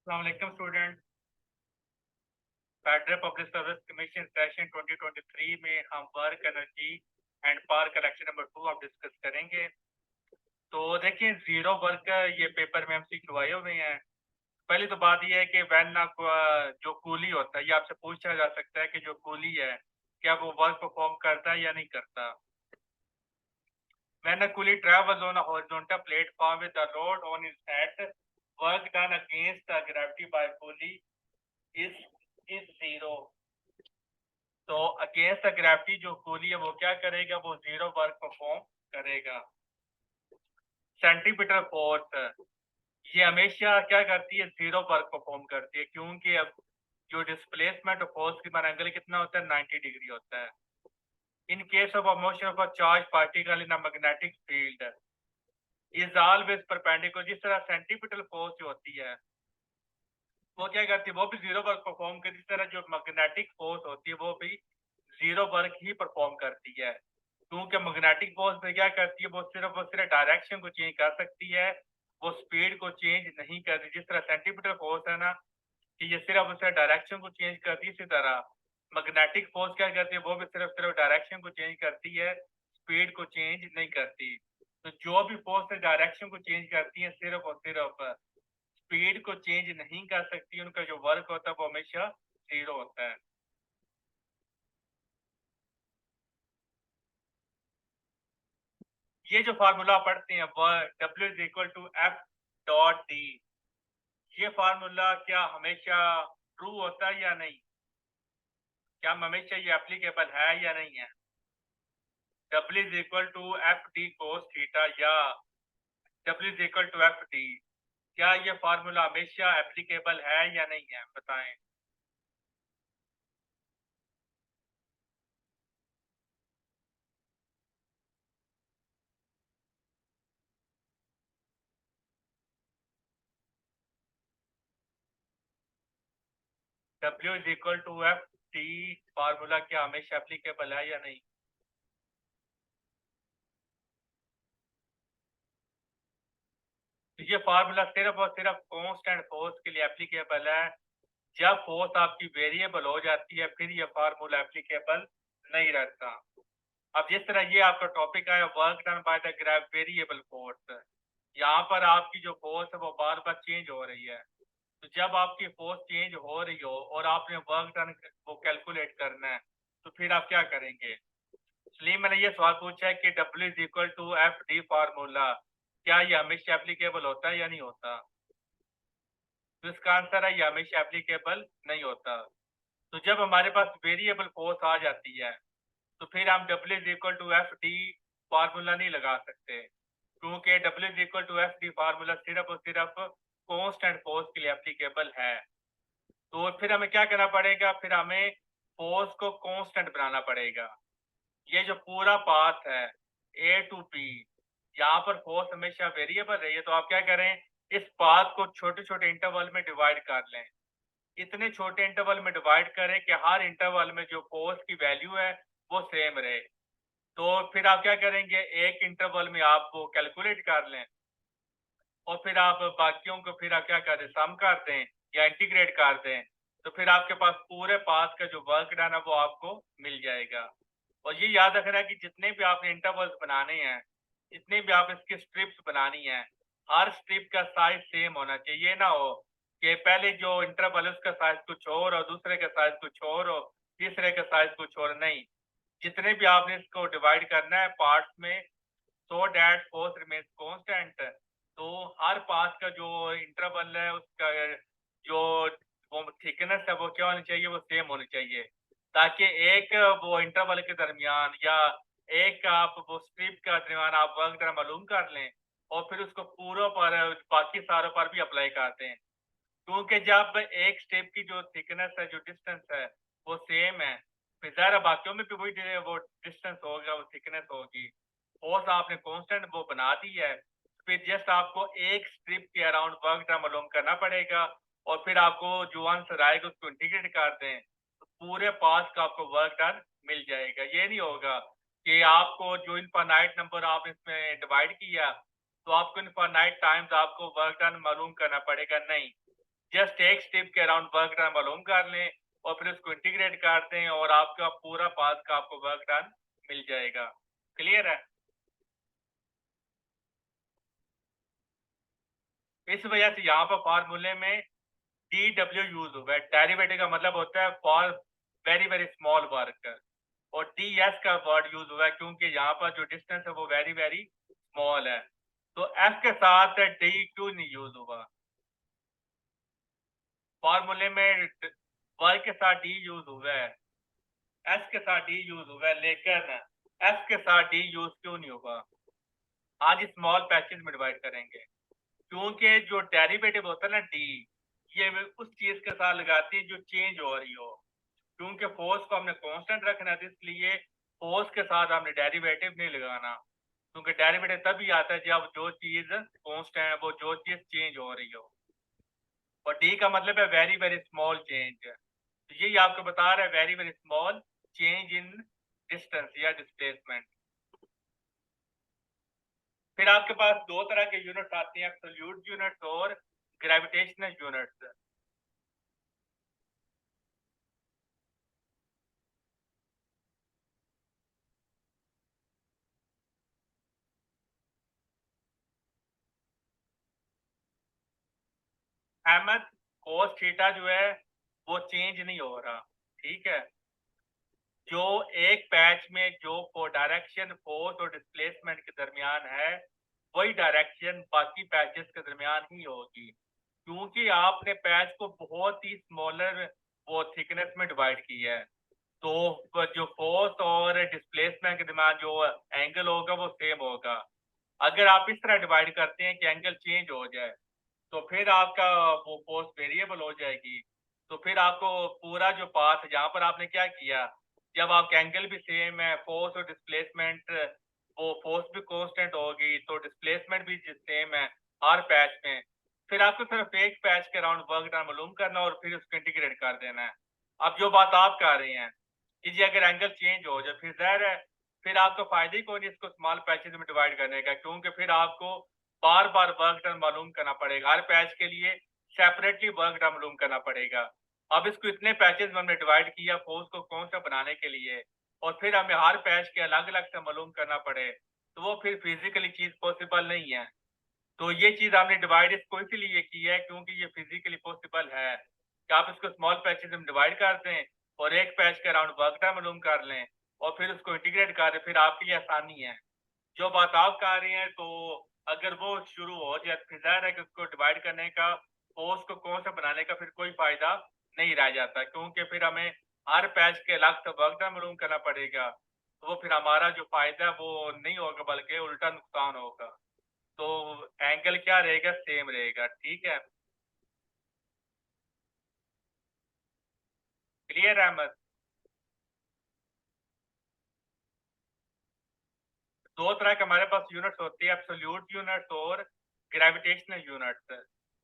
Assalamualaikum student। Federal public service commission session 2023 में हम work energy and power collection number 2 आप discuss करेंगे। तो देखिए जीरो वर्क का ये पेपर में एमसीक्यू आए हुए हैं। पहली तो बात ये है कि व्हेन जो कूली होता है ये आपसे पूछा जा सकता है कि जो कूली है क्या वो वर्क परफॉर्म करता है या नहीं करता। When a coolie travels on a horizontal platform with a load on his head, work done against the gravity by pulley is is zero। तो अगेंस्ट द ग्रेविटी जो कूली है वो क्या करेगा, वो जीरो वर्क परफॉर्म करेगा। Centimetre force ये हमेशा क्या करती है, जीरो वर्क परफॉर्म करती है, क्योंकि अब जो डिस्प्लेसमेंट फोर्स की मान एंगल कितना होता है, 90 डिग्री होता है। In case of a motion of a charge particle in a magnetic field is always perpendicular. जिस तरह सेंटीमीटर फोर्स जो होती है वो क्या करती है, वो भी जीरो वर्क परफॉर्म करती है। इस तरह जो मैग्नेटिक फोर्स होती है वो भी जीरो वर्क ही परफॉर्म करती है, क्योंकि मैग्नेटिक फोर्स में क्या करती है, वो सिर्फ डायरेक्शन को चेंज कर सकती है, वो स्पीड को चेंज नहीं करती। जिस तरह सेंटीमीटर फोर्स है ना कि ये सिर्फ उससे डायरेक्शन को चेंज करती है, इसी तरह मैग्नेटिक फोर्स क्या करती है, वो भी सिर्फ सिर्फ डायरेक्शन को चेंज करती है, स्पीड को चेंज नहीं करती। तो जो भी फोर्स है डायरेक्शन को चेंज करती है, सिर्फ और सिर्फ स्पीड को चेंज नहीं कर सकती। उनका जो वर्क होता है वो हमेशा जीरो होता है। ये जो फार्मूला पढ़ते हैं वो W is equal to F dot D, ये फार्मूला क्या हमेशा ट्रू होता है या नहीं, क्या हमेशा ये एप्लीकेबल है या नहीं है। W is equal to F D cos theta या W is equal to F D, क्या ये फार्मूला हमेशा एप्लीकेबल है या नहीं है, बताएं। W is equal to F D formula क्या हमेशा एप्लीकेबल है या नहीं। तो ये फार्मूला सिर्फ और सिर्फ कांस्टेंट फोर्स के लिए एप्लीकेबल है। जब फोर्स आपकी वेरिएबल हो जाती है फिर ये फार्मूला एप्लीकेबल नहीं रहता। अब जिस तरह ये आपका टॉपिक है work done by the grave variable force, यहाँ पर आपकी जो फोर्स है वो बार बार चेंज हो रही है। तो जब आपकी फोर्स चेंज हो रही हो और आपने वर्क डन को कैलकुलेट करना है तो फिर आप क्या करेंगे। इसलिए मैंने ये सवाल पूछा है कि W is equal to F D formula क्या ये हमेशा एप्लीकेबल होता है या नहीं होता। तो इसका आंसर है ये हमेशा एप्लीकेबल नहीं होता। तो जब हमारे पास वेरिएबल फोर्स आ जाती है तो फिर हम W is equal to F D formula नहीं लगा सकते, क्योंकि W is equal to F D formula सिर्फ और सिर्फ कांस्टेंट फोर्स के लिए एप्लीकेबल है। तो फिर हमें क्या करना पड़ेगा, फिर हमें फोर्स को कांस्टेंट बनाना पड़ेगा। ये जो पूरा पाथ है ए टू बी, यहाँ पर फोर्स हमेशा वेरिएबल रही है, तो आप क्या करें, इस पाथ को छोटे छोटे इंटरवल में डिवाइड कर लें। इतने छोटे इंटरवल में डिवाइड करें कि हर इंटरवल में जो फोर्स की वैल्यू है वो सेम रहे। तो फिर आप क्या करेंगे, एक इंटरवल में आप वो कैलकुलेट कर लें और फिर आप बाकियों को फिर आप क्या कर दें, सम कर दें या इंटीग्रेट कर दें। तो फिर आपके पास पूरे पाथ का जो वर्क डन है वो आपको मिल जाएगा। और ये याद रखना है कि जितने भी आपने इंटरवल्स बनाने हैं, जितने भी आप इसकी स्ट्रिप्स बनानी है, हर स्ट्रिप का साइज सेम होना चाहिए। ये ना हो कि पहले जो इंटरवल है उसका साइज कुछ और दूसरे का साइज कुछ और हो, तीसरे का साइज कुछ और। नहीं, जितने भी आपने इसको डिवाइड करना है पार्ट्स में, so that force remains constant. तो हर पाथ का जो इंटरवल है उसका जो वो थिकनेस है वो क्या होनी चाहिए, वो सेम होनी चाहिए, ताकि एक वो इंटरवल के दरमियान या एक आप वो स्ट्रिप के दरमियान आप वर्क डन मालूम कर लें और फिर उसको पूरों पर बाकी सारों पर भी अप्लाई करते हैं। क्योंकि जब एक स्टेप की जो थिकनेस है, जो डिस्टेंस है वो सेम है, फिर ज़ाहिर है बाकियों में भी वही वो डिस्टेंस होगा, वो थिकनेस होगी। फोर्स आपने कांस्टेंट वो बना दी है, फिर जस्ट आपको एक स्ट्रिप के अराउंड वर्क डन मालूम करना पड़ेगा और फिर आपको जो आंसर आएगा उसको इंटीग्रेट कर दें तो पूरे पास का आपको वर्क डन मिल जाएगा। ये नहीं होगा कि आपको जो इनफाइनाइट नंबर आप इसमें डिवाइड किया तो आपको इनफाइनाइट टाइम्स आपको वर्क डन मालूम करना पड़ेगा। नहीं, जस्ट एक स्टेप के अराउंड वर्क डन मालूम कर लें और फिर उसको इंटीग्रेट कर दें और आपका पूरा पाथ का आपको वर्क डन मिल जाएगा। क्लियर है? इस वजह से यहाँ पर फार्मूले में DW यूज हुआ है। डेरिवेटिव का मतलब होता है for very very small work, और DS का वर्ड यूज हुआ है क्योंकि यहाँ पर जो डिस्टेंस है वो वेरी वेरी स्मॉल है। तो F के साथ D क्यों नहीं यूज हुआ? फॉर्मूले में वर्क के साथ D यूज हुआ है, S के साथ D यूज हुआ है, लेकिन F के साथ D यूज क्यों नहीं होगा? आज स्मॉल पैचेज में डिवाइड करेंगे क्योंकि जो डेरिवेटिव होता है ना D, ये उस चीज के साथ लगाती है जो चेंज हो रही हो। क्योंकि फोर्स को हमने कांस्टेंट रखना है, इसलिए फोर्स के साथ हमने डेरिवेटिव नहीं लगाना, क्योंकि डेरिवेटिव तभी आता है जब जो चीज कांस्टेंट है, वो जो चीज चेंज हो रही हो। और डी का मतलब है वेरी वेरी स्मॉल चेंज, तो यही आपको बता रहा है very very small change in distance या डिस्प्लेसमेंट। फिर आपके पास दो तरह के यूनिट्स आते हैं, एब्सोल्यूट यूनिट्स और gravitational units. Ahmad, cos theta जो है वो चेंज नहीं हो रहा, ठीक है। जो एक पैच में जो डायरेक्शन फोर्स और डिस्प्लेसमेंट के दरमियान है, वही डायरेक्शन बाकी पैचेस के दरमियान ही होगी, क्योंकि आपने पैच को बहुत ही स्मॉलर वो थिकनेस में डिवाइड किया है। तो जो फोर्स और डिस्प्लेसमेंट के दरमियान जो एंगल होगा वो सेम होगा। अगर आप इस तरह डिवाइड करते हैं कि एंगल चेंज हो जाए, तो फिर आपका वो फोर्स वेरिएबल हो जाएगी। तो फिर आपको पूरा जो पाथ जहाँ पर आपने क्या किया, जब आपका एंगल भी सेम है, फोर्स और डिस्प्लेसमेंट, वो फोर्स भी कांस्टेंट होगी तो डिस्प्लेसमेंट भी सेम है हर पैच में। फिर आपको सिर्फ एक पैच के अराउंड वर्क डन मालूम करना और फिर उसको इंटीग्रेट कर देना है। अब जो बात आप कर रहे हैं कि जी अगर एंगल चेंज हो जाए, फिर ज़ाहिर है फिर आपको फायदा ही कोई नहीं इसको स्मॉल पैचेज में डिवाइड करने का, क्योंकि फिर आपको बार बार वर्क डन मालूम करना पड़ेगा, हर पैच के लिए सेपरेटली वर्क डन मालूम करना पड़ेगा। अब इसको इतने पैचेज में हमने डिवाइड किया फोर्स को कौन सा बनाने के लिए, और फिर हमें हर पैच के अलग अलग से मालूम करना पड़े, तो वो फिर फिजिकली चीज पॉसिबल नहीं है। तो ये चीज हमने डिवाइड इसको इसीलिए की है क्योंकि ये फिजिकली पॉसिबल है कि आप इसको स्मॉल पैचेज में डिवाइड कर दें और एक पैच के अराउंड वर्क डन मालूम कर लें और फिर उसको इंटीग्रेट कर दें, फिर आपके लिए आसानी है। जो बात आप कह रहे हैं, तो अगर वो शुरू हो जाए फिर ज़ाहिर है कि उसको डिवाइड करने का, फोर्स को कौन सा बनाने का फिर कोई फ़ायदा नहीं रह जाता, क्योंकि फिर हमें हर पैच के अलग से वर्क डन मालूम करना पड़ेगा। तो वो फिर हमारा जो फ़ायदा है वो नहीं होगा बल्कि उल्टा नुकसान होगा। तो एंगल क्या रहेगा, सेम रहेगा, ठीक है। क्लियर है अहमद? दो तरह के हमारे पास यूनिट्स होती है, एब्सोल्यूट यूनिट्स और ग्रेविटेशनल यूनिट्स।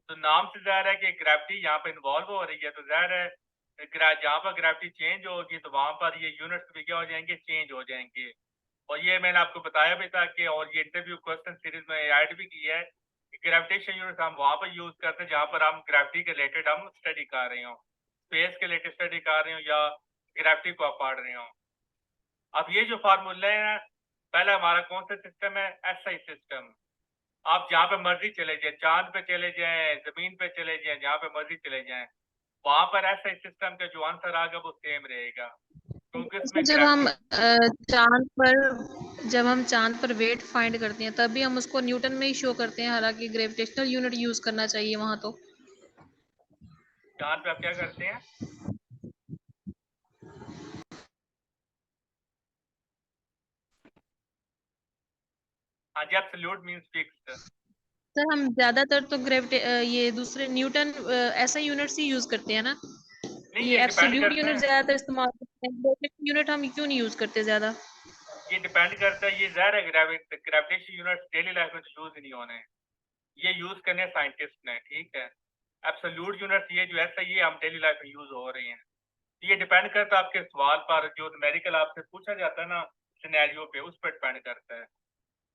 तो नाम से ज़ाहिर है कि ग्रेविटी यहाँ पर इन्वॉल्व हो रही है, तो ज़ाहिर है जहाँ पर ग्रेविटी चेंज होगी तो वहाँ पर ये यूनिट्स भी क्या हो जाएंगे, चेंज हो जाएंगे। और ये मैंने आपको बताया भी था कि, और ये इंटरव्यू क्वेश्चन सीरीज में ऐड भी किया है कि ग्रेविटेशन यूनिट्स हम वहाँ पर यूज करते हैं जहाँ पर हम ग्रेविटी के रिलेटेड हम स्टडी कर रहे हो, स्पेस के रिलेटेड स्टडी कर रहे हो या ग्रेविटी को आप पढ़ रहे हो। अब ये जो फार्मूले हैं, पहला हमारा कौन सा सिस्टम है, एसआई सिस्टम। आप जहाँ पे मर्जी चले जाए, चांद पे चले जाएं, जमीन पे चले जाएं, जहाँ पे मर्जी चले जाएं, वहां पर एसआई सिस्टम का जो आंसर आएगा वो सेम रहेगा, क्योंकि इसमें इसमें ग्रेविटी। जब हम चांद पर वेट फाइंड करते हैं तब भी हम उसको न्यूटन में ही शो करते हैं, हालांकि ग्रेविटेशनल यूनिट यूज करना चाहिए वहां तो। चांद पे आप क्या करते हैं? हाँ जी, एब्सोल्यूट मींस फिक्स्ड। सर हम ज्यादातर तो ये दूसरे न्यूटन ऐसा यूनिट्स ही यूज करते हैं ना। नहीं, ये ये डिपेंड एब्सोल्यूट करता यूनिट है, ज्यादातर इस्तेमाल करते हैं, ग्रेविटेशनल यूनिट हम क्यों नहीं यूज करते ज्यादा? ये डिपेंड करता है, ये ज़ाहिर है ग्रेविटेशन यूनिट डेली लाइफ में तो यूज ही नहीं होने, ये यूज करने साइंटिस्ट ने, ठीक है। एब्सोल्यूट यूनिट्स ये जो ऐसा ये हम डेली लाइफ में यूज हो रही हैं। ये डिपेंड करता है आपके सवाल पर, जो न्यूमेरिकल आपसे पूछा जाता है ना सिनेरियो पे, उस पर डिपेंड करता है।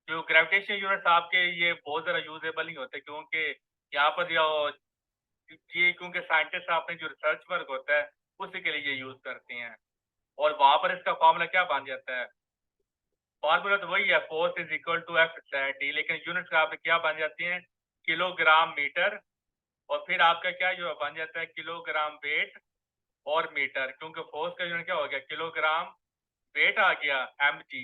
जो ग्रेविटेशन यूनिट्स आपके ये बहुत ज़्यादा यूजेबल नहीं होते, क्योंकि यहाँ पर जो ये क्योंकि साइंटिस्ट आपने जो रिसर्च वर्क होता है उसी के लिए ये यूज करते हैं, और वहां पर इसका फॉर्मूला क्या बन जाता है? फॉर्मूला तो वही है, force is equal to F D, लेकिन यूनिट्स आपने क्या बन जाती हैं? किलोग्राम मीटर, और फिर आपका क्या जो बन जाता है किलोग्राम वेट और मीटर, क्योंकि फोर्स का यूनिट क्या हो गया? किलोग्राम वेट आ गया एम जी।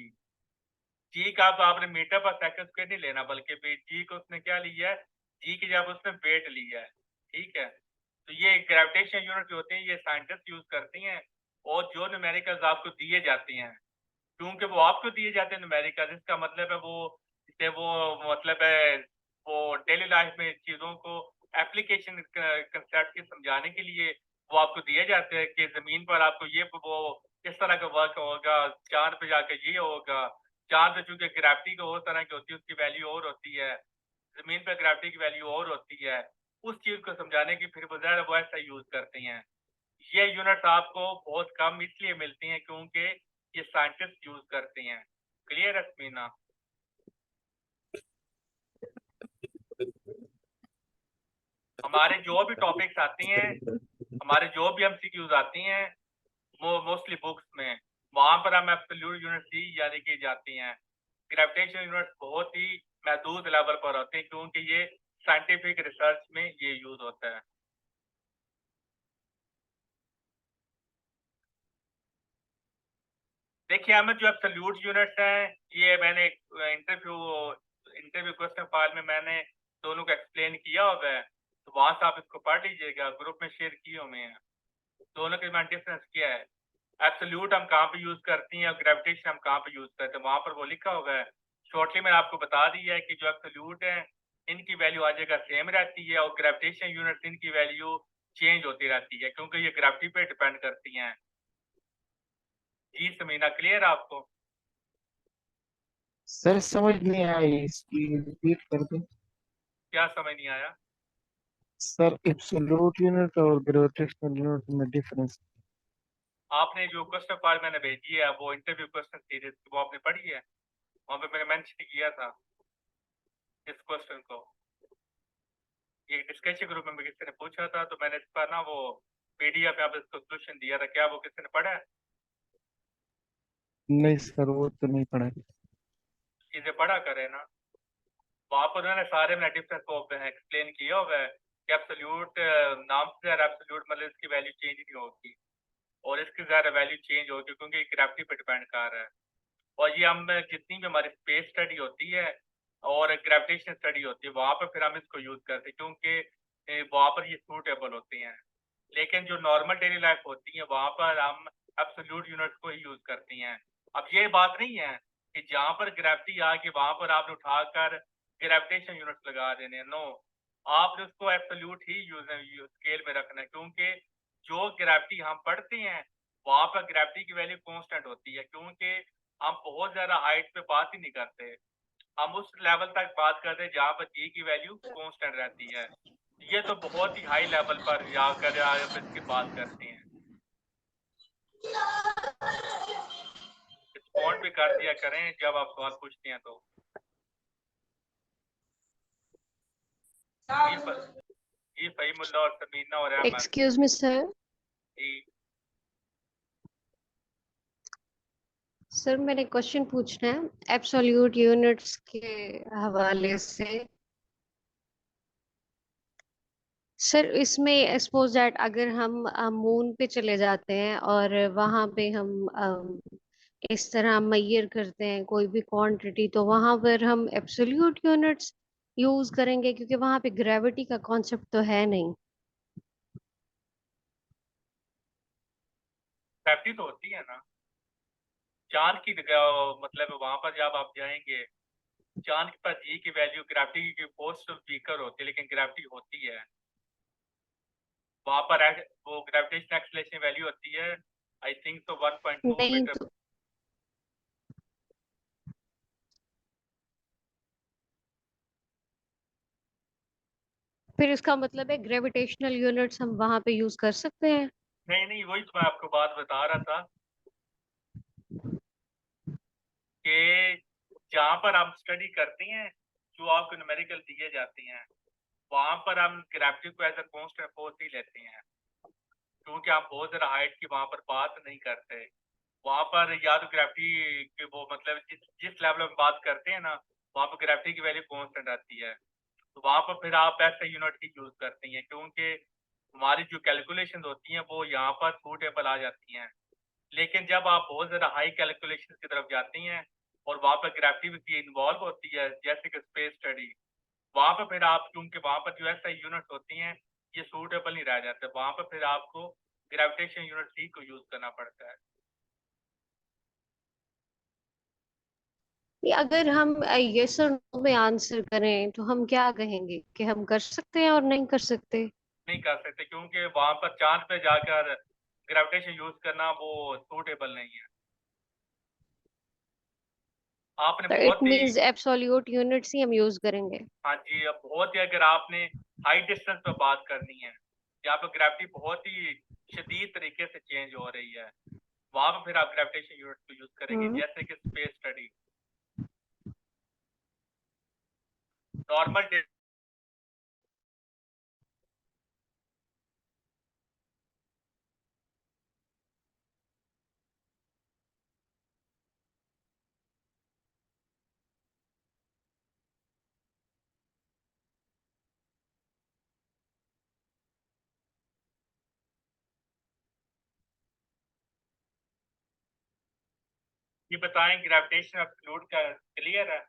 जी का अब आपने मीटर पर सेकंड स्क्वायर नहीं लेना, बल्कि जी को उसने क्या लिया है? जी की जब उसने वेट लिया है, ठीक है। तो ये ग्रेविटेशन यूनिट जो होते हैं ये साइंटिस्ट यूज करती हैं, और जो न्यूमेरिकल्स आपको दिए जाते हैं, क्योंकि वो आपको दिए जाते हैं न्यूमेरिकल्स, इसका मतलब है वो, जैसे वो मतलब है वो डेली लाइफ में चीजों को एप्लीकेशन कंसेप्ट के समझाने के लिए वो आपको दिए जाते हैं कि जमीन पर आपको ये वो इस तरह का वर्क होगा, चांद पे जाकर ये होगा। चांद पे चूंकि ग्रेविटी को और तरह की होती है, उसकी वैल्यू और होती है, जमीन पर ग्रेविटी की वैल्यू और होती है। उस चीज को समझाने की फिर बजाय वो ऐसा यूज करती हैं। ये यूनिट्स आपको बहुत कम इसलिए मिलती हैं क्योंकि ये साइंटिस्ट यूज करते हैं। क्लियर है समीना? हमारे जो भी टॉपिक्स आती हैं, हमारे जो भी एमसीक्यूज आती हैं, वो मोस्टली बुक्स में, वहां पर हम एब्सोल्यूट यूनिट्स ही यानी की जाती हैं। ग्रेविटेशन यूनिट्स बहुत ही महदूद लेवल पर होते हैं, क्योंकि ये साइंटिफिक रिसर्च में ये यूज होता है। देखिए हमें जो एब्सोल्यूट यूनिट्स हैं, ये मैंने इंटरव्यू इंटरव्यू क्वेश्चन फाइल में मैंने दोनों को एक्सप्लेन किया हुआ है, तो वहां से आप इसको पढ़ लीजिएगा, ग्रुप में शेयर किए हुए हैं। दोनों के में डिफरेंस क्या है, एब्सोल्यूट हम कहाँ पे यूज करते हैं और ग्रेविटेशन हम कहाँ पे यूज करते हैं, वहां पर वो लिखा होगा है। शॉर्टली मैंने आपको बता दिया है कि जो एब्सोल्यूट है इनकी वैल्यू आ जगह सेम रहती है, और ग्रेविटेशन यूनिट इनकी वैल्यू चेंज होती रहती है, क्योंकि ये ग्रेविटी पे डिपेंड करती हैं। जी समीना, क्लियर आपको? सर समझ नहीं आई, इसकी रिपीट कर दो। क्या समझ नहीं आया? सर एब्सोल्यूट यूनिट और ग्रेविटेशनल यूनिट में डिफरेंस। आपने जो क्वेश्चन फाइल मैंने भेजी है वो इंटरव्यू क्वेश्चन सीरीज वो आपने पढ़ी है? वहां पे मैंने मेंशन किया था इस क्वेश्चन को। ये डिस्कशन ग्रुप में किसी ने पूछा था, तो मैंने इस पर ना वो पीडीएफ में आप इसको सोल्यूशन दिया था, क्या वो किसी ने पढ़ा है? नहीं सर, वो तो नहीं पढ़ा। चीजें पढ़ा करे ना, वहां पर उन्होंने सारे में डिफरेंस को एक्सप्लेन किया हुआ है कि एब्सोल्यूट नाम से एब्सोल्यूट मतलब इसकी वैल्यू चेंज नहीं होगी, और इसकी ज्यादा वैल्यू चेंज होगी क्योंकि ग्रेविटी पे डिपेंड कर रहा है। और ये हम जितनी भी हमारी स्पेस स्टडी होती है और ग्रेविटेशन स्टडी होती है, वहां पर फिर हम इसको यूज करते हैं, क्योंकि वहां पर ये सूटेबल होती हैं। लेकिन जो नॉर्मल डेली लाइफ होती है वहां पर हम एब्सोल्यूट यूनिट्स को ही यूज करती हैं। अब ये बात नहीं है कि जहां पर ग्रेविटी आ गई वहां पर आपने उठाकर ग्रेविटेशन यूनिट्स लगा देने, नो, आपने उसको एब्सोल्यूट ही यूज स्केल में रखना है, क्योंकि जो ग्रेविटी हम पढ़ते हैं वहां पर ग्रेविटी की वैल्यू कांस्टेंट होती है, क्योंकि हम बहुत ज्यादा हाइट पे बात ही नहीं करते, हम उस लेवल तक बात करते हैं जहां पर जी की वैल्यू कांस्टेंट रहती है। ये तो बहुत ही हाई लेवल पर जाकर आप इसकी बात करते हैं। रिस्पॉन्ड भी कर दिया करें जब आप सवाल पूछते हैं तो। जी फहीमुल्लाह और समीना और अहमद। Excuse me sir. जी सर मैंने क्वेश्चन पूछना है एब्सोल्यूट यूनिट्स के हवाले से। सर इसमें सपोज दैट अगर हम मून पे चले जाते हैं और वहां पे हम इस तरह मैयर करते हैं कोई भी क्वांटिटी, तो वहां पर हम एब्सोल्यूट यूनिट्स यूज करेंगे क्योंकि वहां पे ग्रेविटी का कॉन्सेप्ट तो है नहीं। ग्रेविटी तो होती है ना चांद की मतलब वहां पर जब आप जाएंगे चांद पर जी की वैल्यू ग्रेविटी की फोर्स वीकर होती है, लेकिन ग्रेविटी होती है वहां पर। वो ग्रेविटेशन एक्सलेशन वैल्यू होती है आई थिंक तो 1.2 नहीं मीटर। तो फिर इसका मतलब है ग्रेविटेशनल यूनिट्स हम वहां पे यूज कर सकते हैं। नहीं नहीं, वही तो मैं आपको बात बता रहा था कि जहां पर आप स्टडी करते हैं जो आपको न्यूमेरिकल दिए जाते हैं, वहां पर हम ग्रेविटी को एज अ कांस्टेंट फोर्स ही लेते हैं, क्योंकि हम बहुत ज़्यादा हाइट की वहां पर बात नहीं करते। वहां पर या तो ग्रेविटी की वो मतलब जिस लेवल में बात करते हैं ना, वहां पर ग्रेविटी की वैल्यू कांस्टेंट आती है। तो वहां पर फिर आप ऐसा यूनिट ही यूज करते हैं, क्योंकि हमारी जो कैलकुलेशन होती हैं वो यहाँ पर सूटेबल आ जाती हैं। लेकिन जब आप बहुत ज़्यादा हाई कैलकुलेशन की तरफ जाती हैं और वहाँ पर ग्रेविटी भी इन्वॉल्व होती है, जैसे कि स्पेस स्टडी, वहाँ पर फिर आप, क्योंकि वहाँ पर जो ऐसा यूनिट होती हैं ये सूटेबल नहीं रह जाते, वहाँ पर फिर आपको ग्रेविटेशन यूनिट सी को यूज करना पड़ता है। ये अगर हम यस और नो में आंसर करें तो हम क्या कहेंगे कि हम कर सकते हैं और नहीं कर सकते? नहीं कर सकते, क्योंकि वहाँ पर चांद पे जाकर ग्रेविटेशन यूज करना वो सूटेबल नहीं है। आपने तो इट बहुत ही, मींस एब्सोल्यूट यूनिट्स ही हम यूज करेंगे। हाँ जी, अब बहुत ही अगर आपने हाई डिस्टेंस पे बात करनी है, जहाँ पे ग्रेविटी बहुत ही शदीद तरीके से चेंज हो रही है, वहां पे फिर आप ग्रेविटेशन यूनिट को यूज करेंगे, हम्म। जैसे कि स्पेस स्टडी। नॉर्मल, ये बताएं ग्रेविटेशन ऑफ फ्लूइड का क्लियर है?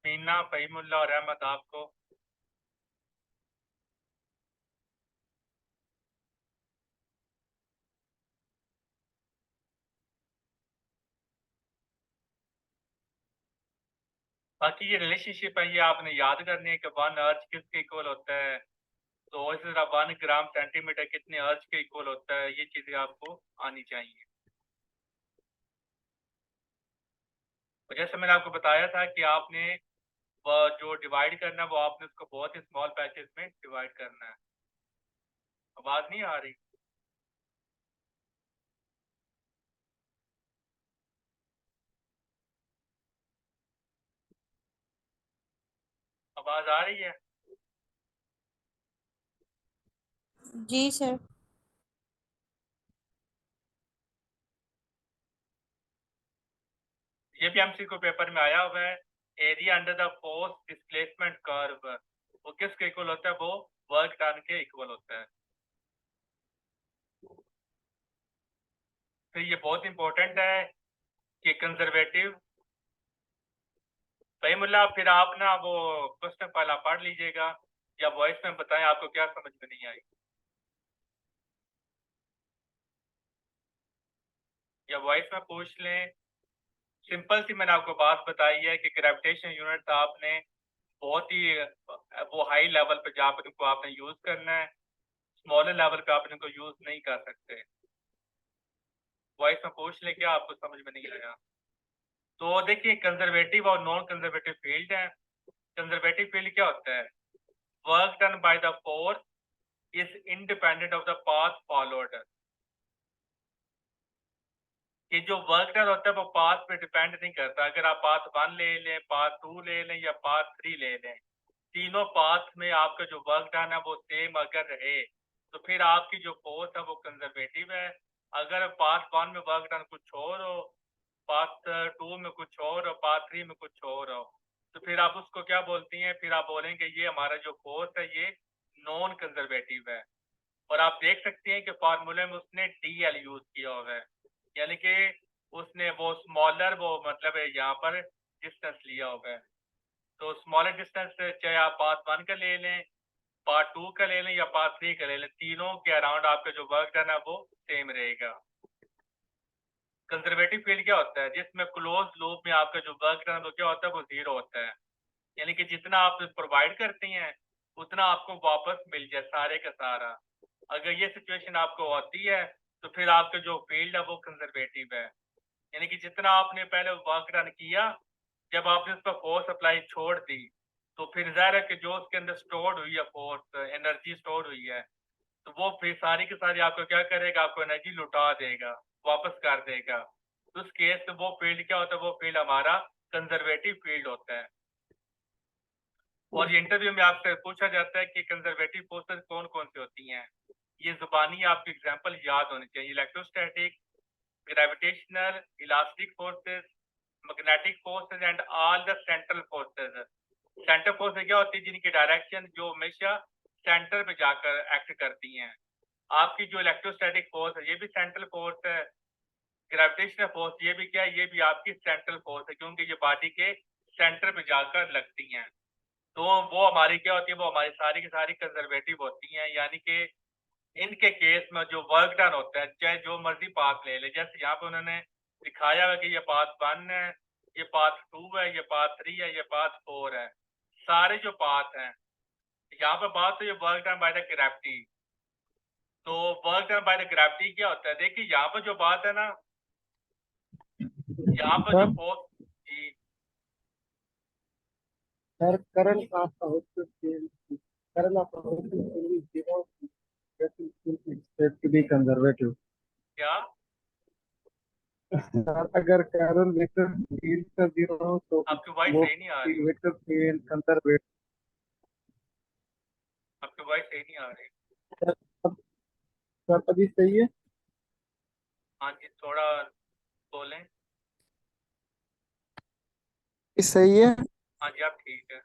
मीना, फहीमुल्लाह और अहमद आपको? बाकी ये रिलेशनशिप है, ये आपने याद करनी है कि 1 अर्थ किसके इक्वल होता है, तो इसी तरह 1 ग्राम सेंटीमीटर कितने अर्थ के इक्वल होता है, ये चीजें आपको आनी चाहिए। और जैसे मैंने आपको बताया था कि आपने जो डिवाइड करना है वो आपने उसको बहुत ही स्मॉल पैचेस में डिवाइड करना है। आवाज नहीं आ रही? आवाज आ रही है? जी सर। ये भी एमसीक्यू पेपर में आया हुआ है। Area under the force displacement curve वो किसके इक्वल होता है, वो वर्क डन के इक्वल होता है। तो ये बहुत इंपॉर्टेंट है कि कंजर्वेटिव। फहीमुल्लाह, फिर आप ना वो क्वेश्चन पहला पढ़ लीजिएगा या वॉइस में बताएं आपको क्या समझ में नहीं आई, या वॉइस में पूछ लें। सिंपल सी मैंने आपको बात बताई है कि ग्रेविटेशन यूनिट आपने बहुत ही वो हाई लेवल पे जहाँ पर इनको आपने यूज करना है, स्मॉलर लेवल पे आप इनको यूज नहीं कर सकते। वॉइस में पूछ लें क्या आपको समझ में नहीं आया। तो देखिए, कंजर्वेटिव और नॉन कंजर्वेटिव फील्ड है। कंजर्वेटिव फील्ड क्या होता है? Work done by the force is independent of the path followed. कि जो वर्क डन होता है वो पाथ पे डिपेंड नहीं करता। अगर आप पाथ 1 ले लें, पाथ 2 ले लें या पाथ 3 ले लें, तीनों पाथ में आपका जो वर्क डन है वो सेम अगर रहे, तो फिर आपकी जो फोर्स है वो कंजर्वेटिव है। अगर पाथ 1 में वर्क डन कुछ और हो, पाथ 2 में कुछ और हो, पाथ 3 में कुछ और हो, तो फिर आप उसको क्या बोलती हैं? फिर आप बोलेंगे ये हमारा जो फोर्स है ये नॉन कंजर्वेटिव है। और आप देख सकते हैं कि फार्मूले में उसने DL यूज किया हुआ है, यानी कि उसने वो स्मॉलर वो मतलब है यहाँ पर डिस्टेंस लिया हुआ है। तो स्मॉलर डिस्टेंस चाहे आप पाथ 1 का ले लें, पार्ट 2 का ले लें या पार्ट 3 का ले लें, तीनों के अराउंड आपका जो वर्क डन है वो सेम रहेगा। कंजर्वेटिव फील्ड क्या होता है? जिसमें क्लोज लूप में आपका जो वर्क डन वो क्या होता है, वो 0 होता है। यानी कि जितना आप प्रोवाइड करते हैं उतना आपको वापस मिल जाए सारे का सारा। अगर ये सिचुएशन आपको होती है तो फिर आपका जो फील्ड है वो कंजर्वेटिव है। यानी कि जितना आपने पहले वर्क डन किया, जब आपने उस पर फोर्स अप्लाई छोड़ दी, तो फिर ज़ाहिर है कि जो उसके अंदर स्टोर्ड हुई है फोर्स, एनर्जी स्टोर हुई है, तो वो फिर सारी की सारी आपको क्या करेगा, आपको एनर्जी लुटा देगा, वापस कर देगा। तो उस केस में वो फील्ड क्या होता है, वो फील्ड हमारा कंजर्वेटिव फील्ड होता है। और ये इंटरव्यू में आपसे पूछा जाता है कि कंजर्वेटिव फोर्सेस कौन कौन सी होती हैं। ये जुबानी आपकी एग्जांपल याद होनी चाहिए। Electrostatic, gravitational, elastic forces, magnetic forces and all the central forces. Centre forces क्या होती है, जिनकी डायरेक्शन जो हमेशा सेंटर पे जाकर एक्ट करती हैं। आपकी जो इलेक्ट्रोस्टैटिक फोर्स है ये भी सेंट्रल फोर्स है। ग्रेविटेशनल फोर्स ये भी क्या है, ये भी आपकी सेंट्रल फोर्स है, क्योंकि ये बॉडी के सेंटर पे जाकर लगती हैं। तो वो हमारी क्या होती है, वो हमारी सारी की सारी कंजर्वेटिव होती हैं। यानी कि इनके केस में जो वर्क डन होता है, चाहे जो मर्जी पाथ ले ले, जैसे यहाँ पे उन्होंने दिखाया है कि ये पाथ 1 है, ये पाथ 2 है, ये पाथ 3 है, ये पाथ 4 है। सारे जो पाथ हैं, यहाँ पे बात तो ये work done by the gravity. तो work done by the gravity क्या होता है, देखिए यहाँ पर जो बात है ना, यहाँ पर जो सर फोर्स जी sir current of output field current of output field is zero. Electric field is said to be conservative. क्या सर अगर current वेक्टर फील्ड का जीरो हो तो आपकी वॉइस वो सही नहीं आ रही, वेक्टर फील्ड कंजर्वेटिव। आपकी वॉइस सही नहीं आ रही। सर सर अभी सही है? हाँ जी, थोड़ा बोलें। सही है हाँ जी, आप ठीक है।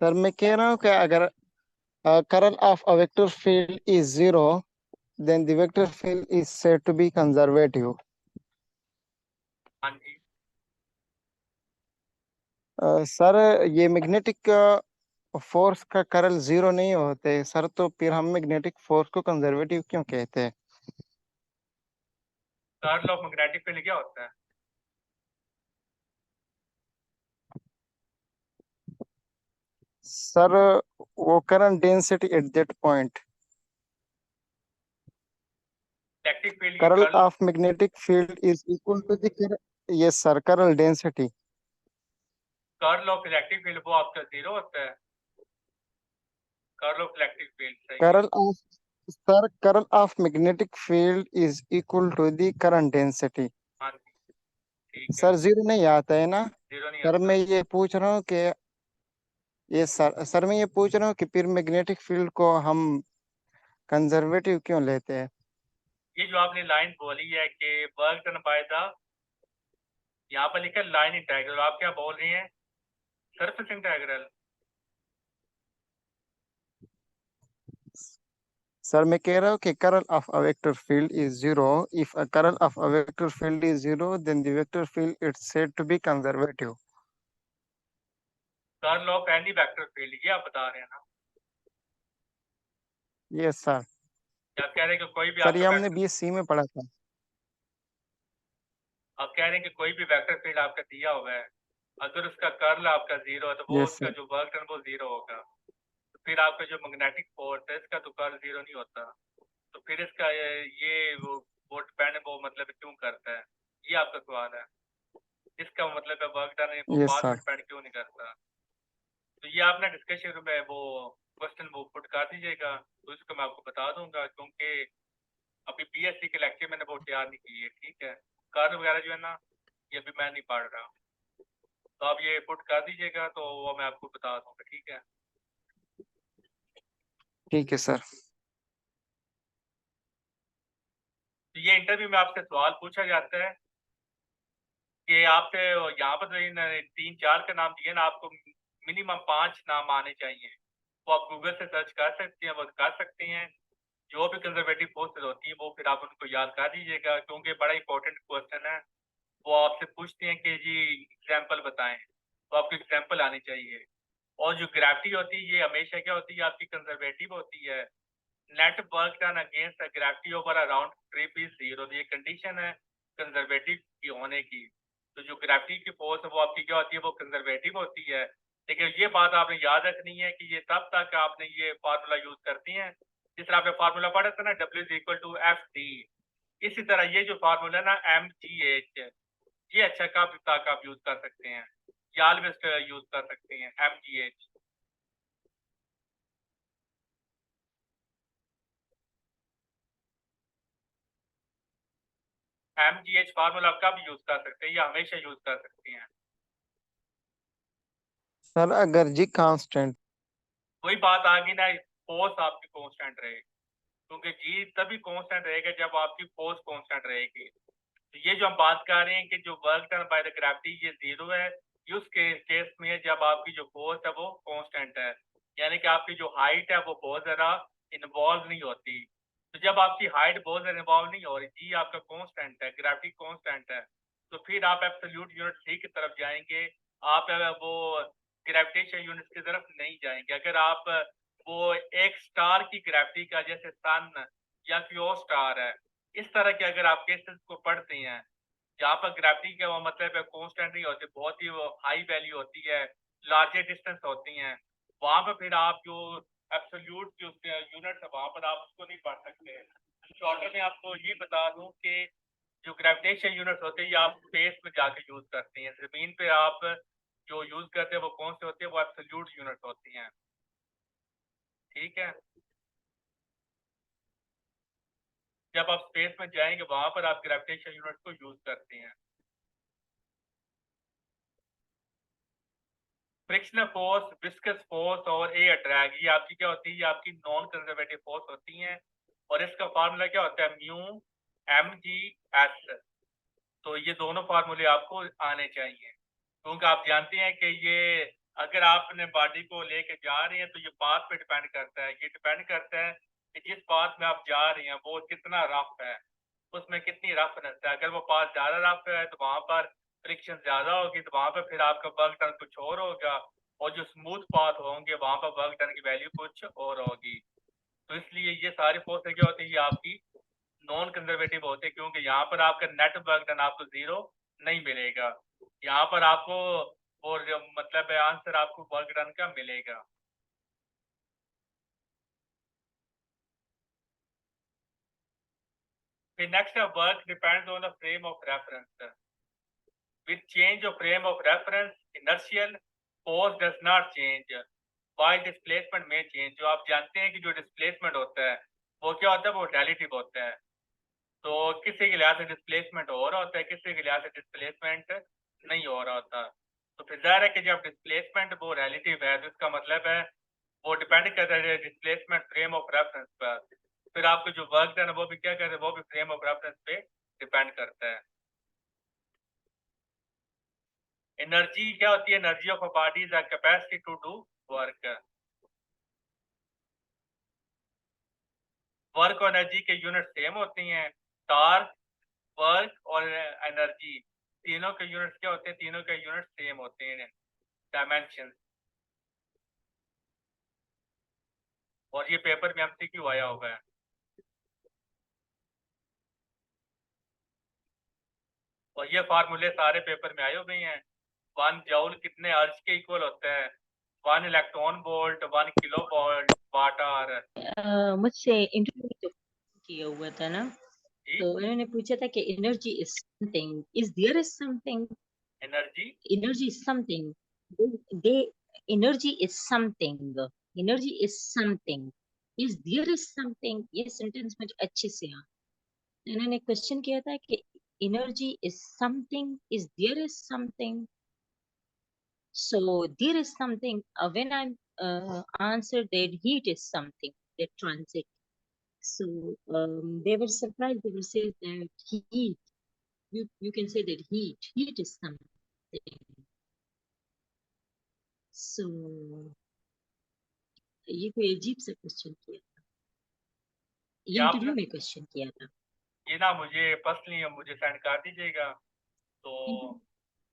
सर। मैं कह रहा हूँ कि अगर current of a vector field is zero, then the vector field is said to be conservative. हाँ जी, सर ये मैग्नेटिक फोर्स का करल जीरो नहीं होते सर, तो फिर हम मैग्नेटिक फोर्स को कंजर्वेटिव क्यों कहते हैं? कर्ल ऑफ मैग्नेटिक फील्ड क्या होता है? सर वो current density at that point. Electric field की curl curl, of magnetic field is equal to the yes sir, curl density. Curl of electric field वो आपका जीरो होता है। कर्ल ऑफ इलेक्ट्रिक फील्ड सही है। Curl of sir curl of magnetic field is equal to the current density. हाँ जी, ठीक है। सर जीरो नहीं आता है ना? जीरो नहीं सर आता। मैं ये पूछ रहा हूँ कि ये सर मैं ये पूछ रहा हूँ कि फिर मैग्नेटिक फील्ड को हम कंजर्वेटिव क्यों लेते हैं? ये जो आपने लाइन बोली है कि वर्क डन बाय द, यहाँ पर लिखा लाइन इंटेग्रल, आप क्या बोल रही हैं? Surface integral. सर मैं कह रहा हूँ कि curl of a vector field is zero. If a curl of a vector field is zero, then the vector field is said to be conservative. Curl of any vector field, ये आप बता रहे हैं ना? Yes sir. या आप कह रहे हैं कि कोई भी सर ये आपका हमने वेक्टर, बीएससी में पढ़ा था। आप कह रहे हैं कि कोई भी वेक्टर फील्ड आपका दिया हुआ है, अगर उसका कर्ल आपका जीरो है तो वो यस उसका सर। जो वर्क डन वो जीरो होगा। तो फिर आपका जो मैग्नेटिक फोर्स है इसका तो कर्ल जीरो नहीं होता। तो फिर इसका ये वो डिपेंड वो मतलब क्यों करता है, ये आपका सवाल है। इसका मतलब है वर्क डन वो यस पाथ में सर। डिपेंड क्यों नहीं करता। तो ये आपने डिस्कशन में वो क्वेश्चन वो पुट कर दीजिएगा, तो इसको मैं आपको बता दूंगा, क्योंकि अभी पीएससी के लेक्चर मैंने वो तैयार नहीं की है। ठीक है, कर्ल वगैरह जो है ना, ये अभी मैं नहीं पढ़ रहा। तो आप ये पुट कर दीजिएगा तो वो मैं आपको बता दूंगा। ठीक है, ठीक है सर। तो ये इंटरव्यू में आपसे सवाल पूछा जाता है कि आपसे यहाँ पर तो इन 3-4 का नाम दिए ना, आपको मिनिमम 5 नाम आने चाहिए। वो आप गूगल से सर्च कर सकते हैं, वो कर सकते हैं। जो भी कंजर्वेटिव फोर्सेस होती है वो फिर आप उनको याद कर दीजिएगा, क्योंकि बड़ा इंपॉर्टेंट क्वेश्चन है। वो आपसे पूछते हैं कि जी एग्जाम्पल बताएं, तो आपको एग्जाम्पल आनी चाहिए। और जो ग्रेविटी होती है ये हमेशा क्या होती है, आपकी कंजर्वेटिव होती है। Net work done against gravity over around trip is zero, ये कंडीशन है कंजर्वेटिव की होने की। तो जो ग्रेविटी की फोर्स है वो आपकी क्या होती है, वो कंजर्वेटिव होती है। लेकिन ये बात आपने याद रखनी है कि ये तब तक आपने ये फार्मूला यूज करती हैं जिस तरह आपने फार्मूला पढ़ा था ना, W is equal to FD। इसी तरह ये जो फार्मूला है ना MGH, ये अच्छा कब तक आप यूज कर सकते हैं, ये ऑलवेज यूज कर सकते हैं MGH। MGH फार्मूला आप कब यूज कर सकते हैं या हमेशा यूज कर सकते हैं? सर अगर जी कांस्टेंट, वही बात आ गई ना, फोर्स आपकी कांस्टेंट रहे, क्योंकि जी तभी कांस्टेंट रहेगा जब आपकी फोर्स कांस्टेंट रहेगी। तो ये जो हम बात कर रहे हैं कि जो work done by the gravity ये 0 है, उस केस में जब आपकी जो फोर्स है वो कांस्टेंट है, यानी कि आपकी जो हाइट है वो बहुत ज़्यादा इन्वॉल्व नहीं होती। तो जब आपकी हाइट बहुत ज़्यादा इन्वॉल्व नहीं हो रही, जी आपका कांस्टेंट है, ग्रेविटी कांस्टेंट है, तो फिर आप एब्सोल्यूट यूनिट सी की तरफ जाएंगे, आप वो ग्रेविटेशन यूनिट की तरफ नहीं जाएंगे। अगर आप वो एक स्टार की ग्रेविटी का, जैसे सन या कोई और स्टार है, इस तरह के अगर आप केसेस को पढ़ते हैं जहाँ पर ग्रेविटी का वो मतलब है कांस्टेंट नहीं होती, बहुत ही वो हाई वैल्यू होती है, लार्जर डिस्टेंस होती हैं, वहाँ पर फिर आप जो एब्सोल्यूट जो यूनिट है वहाँ पर आप उसको नहीं पढ़ सकते। शॉर्टर में आपको ये बता दूं कि जो ग्रेविटेशन यूनिट होते हैं ये आप स्पेस में जाके यूज करते हैं, जमीन पे आप जो यूज करते हैं वो कौन से होते हैं, वो एब्सोल्यूट यूनिट होती हैं। ठीक है, जब आप स्पेस में जाएंगे वहां पर आप ग्रेविटेशन यूनिट को यूज करते हैं। फ्रिक्शनल फोर्स, विस्कस फोर्स और एयर ड्रैग, ये आपकी क्या होती है, ये आपकी नॉन कंजर्वेटिव फोर्स होती हैं, और इसका फार्मूला क्या होता है, म्यू एम जी एस। तो ये दोनों फार्मूले आपको आने चाहिए, क्योंकि आप जानते हैं कि ये अगर आप अपने बॉडी को लेके जा रहे हैं तो ये पाथ पे डिपेंड करता है, ये डिपेंड करता है कि जिस पाथ में आप जा रहे हैं वो कितना रफ है, उसमें कितनी रफनेस है। अगर वो पाथ ज़्यादा रफ है तो वहाँ पर फ्रिक्शन ज़्यादा होगी, तो वहाँ पर फिर आपका वर्क डन कुछ और होगा, और जो स्मूथ पाथ होंगे वहाँ पर वर्क डन की वैल्यू कुछ और होगी। तो इसलिए ये सारी फोर्सें क्या होती है, ये आपकी नॉन कंजर्वेटिव होते हैं, क्योंकि यहाँ पर आपका नेट वर्क डन आपको 0 नहीं मिलेगा, यहाँ पर आपको और मतलब है आंसर आपको वर्क डन का मिलेगा। फिर नेक्स्ट है work depends on the frame of reference. With change of frame of reference inertial force does not change while displacement में चेंज। जो आप जानते हैं कि जो डिस्प्लेसमेंट होता है वो क्या होता है, वो रिलेटिव होता है। तो किसी के लिहाज से डिस्प्लेसमेंट हो रहा होता है, किसी के लिहाज से डिस्प्लेसमेंट नहीं हो रहा होता। तो फिर जाहिर है कि जब डिस्प्लेसमेंट वो रिलेटिव है तो इसका मतलब है वो डिपेंड करता है डिस्प्लेसमेंट फ्रेम ऑफ रेफरेंस पर। फिर आपको जो वर्क डन है वो भी क्या करे, वो भी फ्रेम ऑफ रेफरेंस पे डिपेंड करता है। एनर्जी क्या होती है, energy of a body is a capacity to do work. Work और एनर्जी के यूनिट सेम होती हैं, टार्क, वर्क और एनर्जी, तीनों के यूनिट्स क्या होते हैं, तीनों के यूनिट सेम होते हैं, डायमेंशन। और ये पेपर में एमसीक्यू आया हुआ है। और ये फार्मूले सारे पेपर में आए हुए हैं। 1 जूल कितने अर्ज के इक्वल होता है, 1 electron volt, 1 kilo volt watt hour. मुझसे इंटरव्यू तो किया हुआ था ना, जी, तो उन्होंने पूछा था कि energy is something, is there is something, energy energy is something, they energy is something, energy is something, is there is something, ये सेंटेंस मुझे अच्छे से आ। इन्होंने क्वेश्चन किया था कि energy is something, is there is something, so there is something, when I answered that heat is something that transit. So they were surprised. They were saying that heat, you can say that heat is something. So ये कोई अजीब सा question किया था, ये क्या interview आपने में क्वेश्चन किया था। ये ना मुझे पर्सनली मुझे सेंड कर दीजिएगा, तो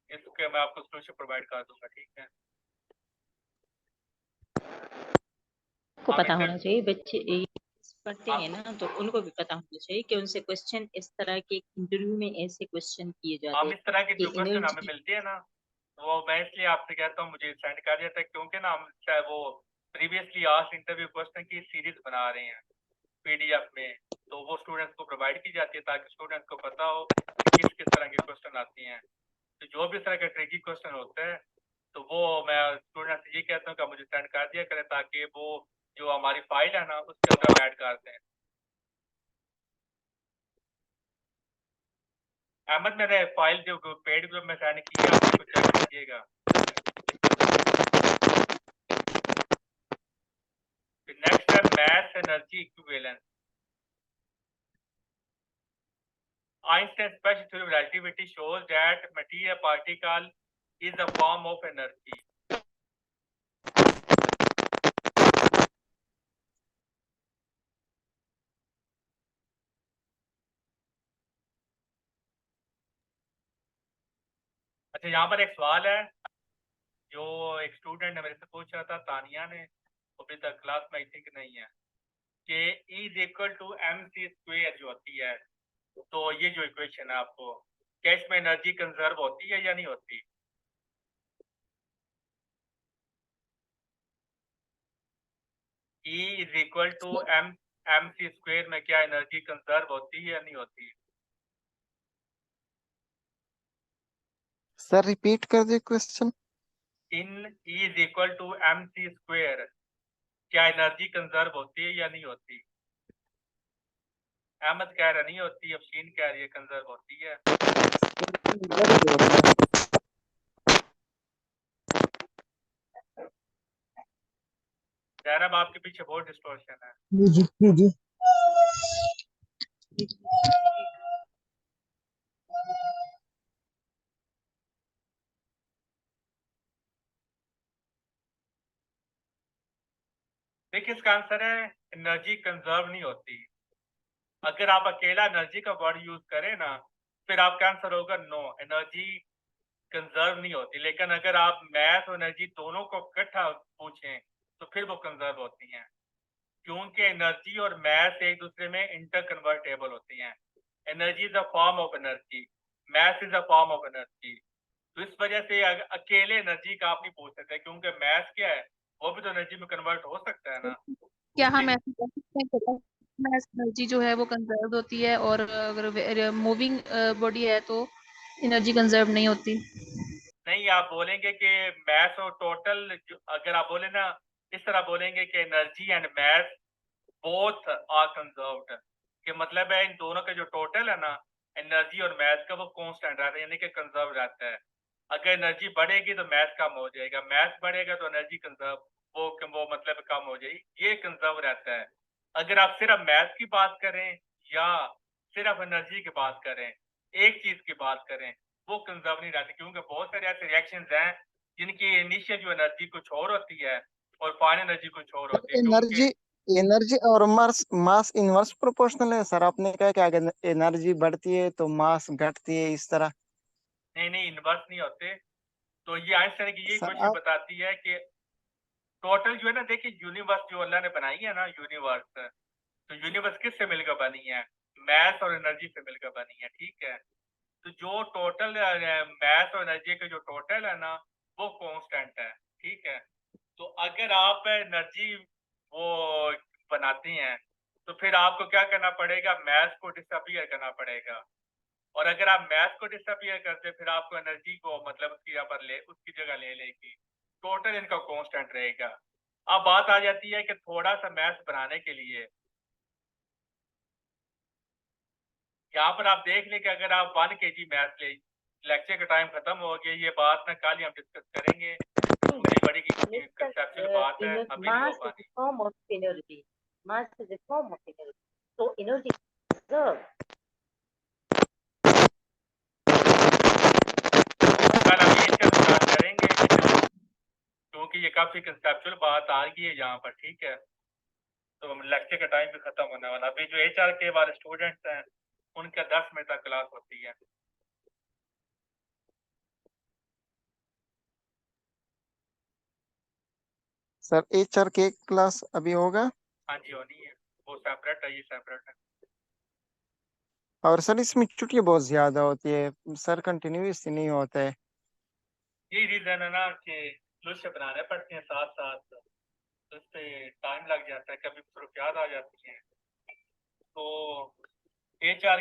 इसके मैं आपको सोल्यूशन प्रोवाइड कर दूंगा। ठीक है, को हम पता इससे होना चाहिए, बच्चे पढ़ते हैं ना तो उनको भी पता होना चाहिए कि उनसे क्वेश्चन इस तरह के इंटरव्यू में ऐसे क्वेश्चन किए जाते हम हैं इस तरह के कि जो क्वेश्चन हमें एनर्जी। मिलते हैं ना, वो मैं इसलिए आपसे कहता हूँ मुझे सेंड कर देता है, क्योंकि ना हम चाहे वो प्रीवियसली आज इंटरव्यू क्वेश्चन की सीरीज बना रहे हैं पीडीएफ में, तो वो स्टूडेंट्स को प्रोवाइड की जाती है ताकि स्टूडेंट्स को पता हो कि किस किस तरह के क्वेश्चन आते हैं। तो जो भी इस तरह का ट्रिकी क्वेश्चन होता है तो वो मैं स्टूडेंट्स से ये कहता हूँ कि मुझे सेंड कर दिया करें, ताकि वो जो हमारी फाइल है ना उसके अंदर हम ऐड करते हैं। अहमद मैंने फाइल जो पेड ग्रुप में सेंड की है, आप उसको चेक कीजिएगा। नेक्स्ट है mass energy equivalence. Einstein's special theory of relativity shows that material particle is a form of energy. अच्छा, यहाँ पर एक सवाल है जो एक स्टूडेंट ने मेरे से पूछा था, तानिया ने, अभी तक क्लास में आई थिंक नहीं है, कि E is equal to mc square जो होती है, तो ये जो इक्वेशन है आपको, क्या इसमें एनर्जी कंजर्व होती है या नहीं होती? E is equal to mc square में क्या एनर्जी कंजर्व होती है या नहीं होती? सर रिपीट कर दे question. In E is equal to mc square, क्या एनर्जी कंजर्व होती है या नहीं होती? अहमद कह रहा नहीं होती, अफशीन कह रही है कंजर्व होती है। जैनब आपके पीछे बहुत डिस्टॉर्शन है। देखिए इसका आंसर है एनर्जी कंजर्व नहीं होती। अगर आप अकेला एनर्जी का वर्ड यूज करें ना, फिर आपका आंसर होगा नो, एनर्जी कंजर्व नहीं होती। लेकिन अगर आप मैथ और एनर्जी दोनों को इकट्ठा पूछें तो फिर वो कंजर्व होती हैं, क्योंकि एनर्जी और मैथ एक दूसरे में इंटर कन्वर्टेबल होती हैं। Energy is a form of energy, math is a form of energy. तो इस वजह से अकेले एनर्जी का आप नहीं पूछ सकते, क्योंकि मैथ क्या है, वो भी तो एनर्जी में कन्वर्ट हो सकता है ना। क्या हम ऐसे कह सकते हैं कि मैस एनर्जी जो है वो कंजर्व होती है, और अगर मूविंग बॉडी है तो एनर्जी कंजर्व नहीं होती? नहीं, आप बोलेंगे कि मैथ और टोटल, अगर आप बोले ना, इस तरह बोलेंगे कि energy and mass both are conserved, कि मतलब है इन दोनों का जो टोटल है ना, एनर्जी और मैथ का, वो कांस्टेंट रहता है, यानी कि कंजर्व रहता है। अगर एनर्जी बढ़ेगी तो मैथ कम हो जाएगा, मैथ बढ़ेगा तो एनर्जी कंजर्व वो मतलब कम हो जाएगी, ये कंजर्व रहता है। अगर आप सिर्फ मैथ की बात करें या सिर्फ एनर्जी की बात करें, एक चीज की बात करें, वो कंजर्व नहीं रहती, क्योंकि बहुत सारे ऐसे रिएक्शंस हैं जिनकी इनिशियल जो एनर्जी कुछ और होती है और फाइनल एनर्जी कुछ और होती है, क्योंकि एनर्जी एनर्जी और मास मास इनवर्स प्रोपोर्शनल है सर। आपने कहा कि अगर एनर्जी बढ़ती है तो मास घटती है, इस तरह। नहीं इन्वर्स नहीं होते। तो ये आइंस्टाइन की ये सर क्वेश्चन आप बताती है कि टोटल जो है ना, देखिए यूनिवर्स जो अल्लाह ने बनाई है ना, यूनिवर्स, तो यूनिवर्स किससे मिलकर बनी है? मैथ और एनर्जी से मिलकर बनी है, ठीक है। तो जो टोटल मैथ और एनर्जी का जो टोटल है ना, वो कांस्टेंट है, ठीक है। तो अगर आप एनर्जी वो बनाती हैं तो फिर आपको क्या करना पड़ेगा? मैथ को डिसअपियर करना पड़ेगा। और अगर आप मैथ को डिसअपियर करते, फिर आपको एनर्जी को मतलब उसकी जगह ले लेगी, टोटल इनका कांस्टेंट रहेगा। अब बात आ जाती है कि थोड़ा सा मैथ बनाने के लिए यहाँ पर आप देख लें कि अगर आप 1 kg मैथ ले, लेक्चर का टाइम खत्म हो गया, ये बात ना कल ही हम डिस्कस करेंगे, क्योंकि बड़ी कंसेप्चुअल बात है, अभी नहीं हो Mass is a पानी। form of energy. Mass is a form of energy. So energy is conserved. कल हम ये स्टार्ट करेंगे, क्योंकि ये काफी कंसेप्चुअल बात आ गई है यहाँ पर, ठीक है। तो लेक्चर का टाइम भी खत्म होने वाला। अभी जो HR के वाले स्टूडेंट्स हैं, उनका 10 बजे तक क्लास होती है। सर HR के क्लास अभी होगा? हाँ जी, होनी है, वो सेपरेट है, ये सेपरेट है। और सर इसमें छुट्टियां बहुत ज्यादा होती है सर, कंटिन्यूस नहीं होता है। यही रीजन है ना कि लुश्य बनाने पड़ते हैं साथ साथ, तो इस पे टाइम लग जाता है, कभी प्रूफ याद आ जाती है। तो HR